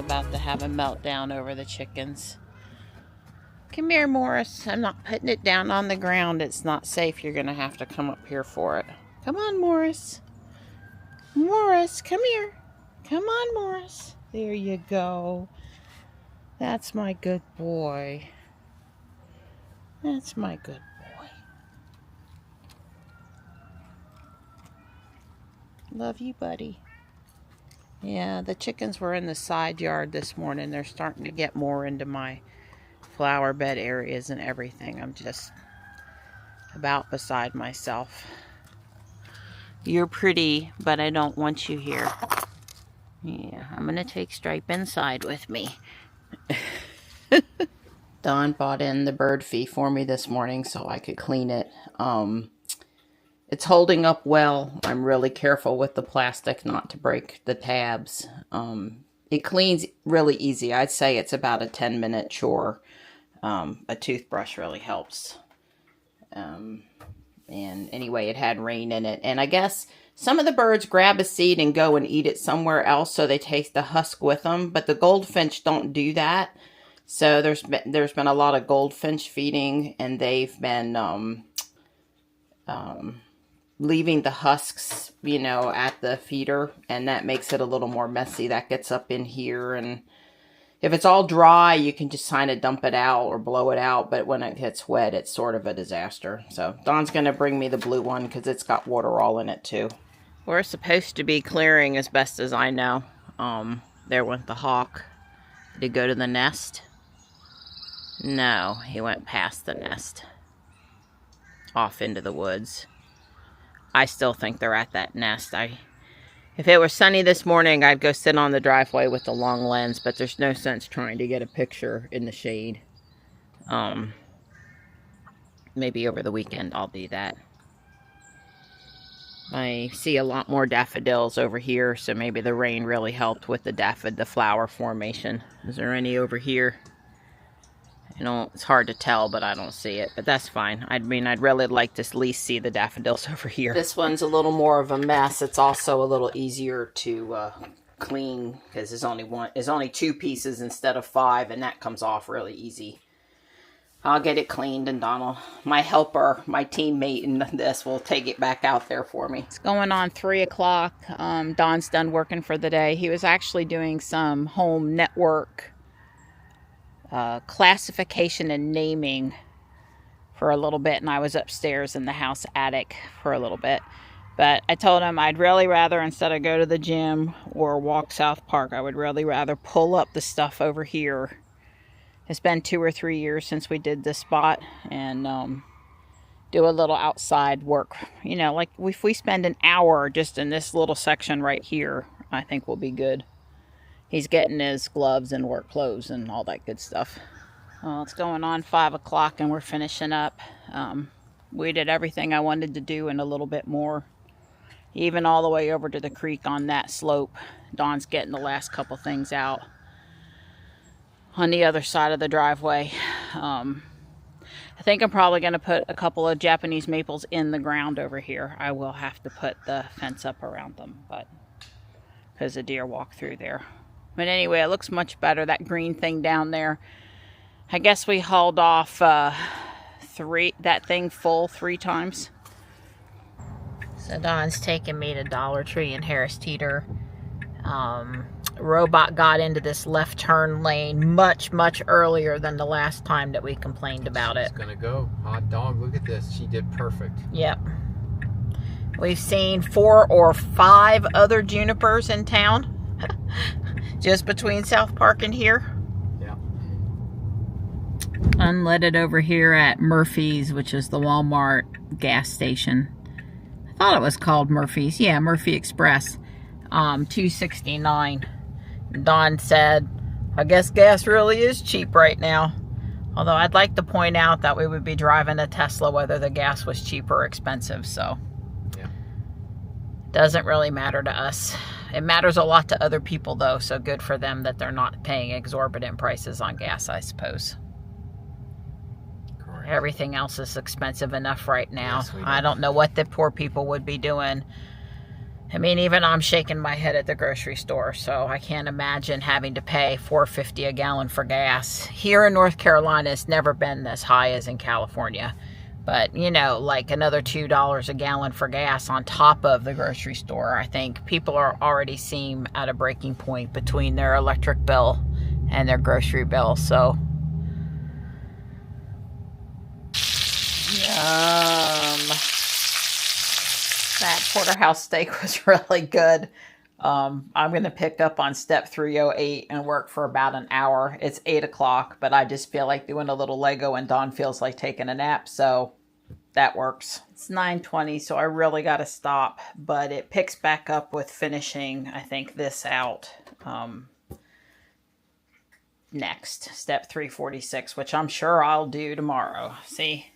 about to have a meltdown over the chickens. Come here, Morris. I'm not putting it down on the ground. It's not safe. You're going to have to come up here for it. Come on, Morris. Morris, come here. Come on, Morris. There you go. That's my good boy. That's my good boy. Love you, buddy. Yeah, the chickens were in the side yard this morning. They're starting to get more into my flower bed areas and everything. I'm just about beside myself. You're pretty, but I don't want you here. Yeah, I'm gonna take Stripe inside with me. Dawn bought in the bird feed for me this morning so I could clean it. It's holding up well. I'm really careful with the plastic not to break the tabs. It cleans really easy. I'd say it's about a 10-minute chore. A toothbrush really helps. And anyway, it had rain in it. And I guess some of the birds grab a seed and go and eat it somewhere else so they take the husk with them. But the goldfinch don't do that. So there's been a lot of goldfinch feeding, and they've been leaving the husks, you know, at the feeder. And that makes it a little more messy. That gets up in here, and if it's all dry, you can just kind of dump it out or blow it out. But when it gets wet, it's sort of a disaster. So Dawn's going to bring me the blue one because it's got water all in it too. We're supposed to be clearing as best as I know. There went the hawk. Did he go to the nest? No, he went past the nest. Off into the woods. I still think they're at that nest. If it were sunny this morning, I'd go sit on the driveway with the long lens, but there's no sense trying to get a picture in the shade. Maybe over the weekend I'll do that. I see a lot more daffodils over here, so maybe the rain really helped with the flower formation. Is there any over here? You know, it's hard to tell, but I don't see it. But that's fine. I mean, I'd really like to at least see the daffodils over here. This one's a little more of a mess. It's also a little easier to clean because there's only 2 pieces instead of 5, and that comes off really easy. I'll get it cleaned, and Donald, my helper, my teammate in this, will take it back out there for me. It's going on 3 o'clock. Don's done working for the day. He was actually doing some home network classification and naming for a little bit, and I was upstairs in the house attic for a little bit. But I told him I'd really rather, instead of go to the gym or walk South Park, I would really rather pull up the stuff over here. It's been 2 or 3 years since we did this spot, and do a little outside work. You know, like if we spend an hour just in this little section right here, I think we'll be good. He's getting his gloves and work clothes and all that good stuff. Well, it's going on 5 o'clock and we're finishing up. We did everything I wanted to do and a little bit more. Even all the way over to the creek on that slope. Dawn's getting the last couple things out. On the other side of the driveway. I think I'm probably going to put a couple of Japanese maples in the ground over here. I will have to put the fence up around them, but because the deer walk through there. But anyway, it looks much better, that green thing down there. I guess we hauled off that thing full 3 times. So Don's taking me to Dollar Tree in Harris Teeter. Robot got into this left turn lane much earlier than the last time that we complained about it. It's gonna go. Hot dog, look at this. She did perfect. Yep. We've seen 4 or 5 other junipers in town. Just between South Park and here. Yeah. Unleaded over here at Murphy's, which is the Walmart gas station. I thought it was called Murphy's. Yeah, Murphy Express. $2.69. Don said, I guess gas really is cheap right now. Although I'd like to point out that we would be driving a Tesla whether the gas was cheap or expensive, so yeah. Doesn't really matter to us. It matters a lot to other people though, so good for them that they're not paying exorbitant prices on gas, I suppose. Correct. Everything else is expensive enough right now. Yes, I don't know what the poor people would be doing I mean, even I'm shaking my head at the grocery store, so I can't imagine having to pay $4.50 a gallon for gas. Here in North Carolina, it's never been as high as in California. But, you know, like another $2 a gallon for gas on top of the grocery store. I think people are already seem at a breaking point between their electric bill and their grocery bill, so. Yum. That porterhouse steak was really good. I'm going to pick up on step 308 and work for about an hour. It's 8 o'clock, but I just feel like doing a little Lego and Dawn feels like taking a nap, so that works. It's 9:20, so I really got to stop, but it picks back up with finishing, I think, this out next, step 346, which I'm sure I'll do tomorrow. See?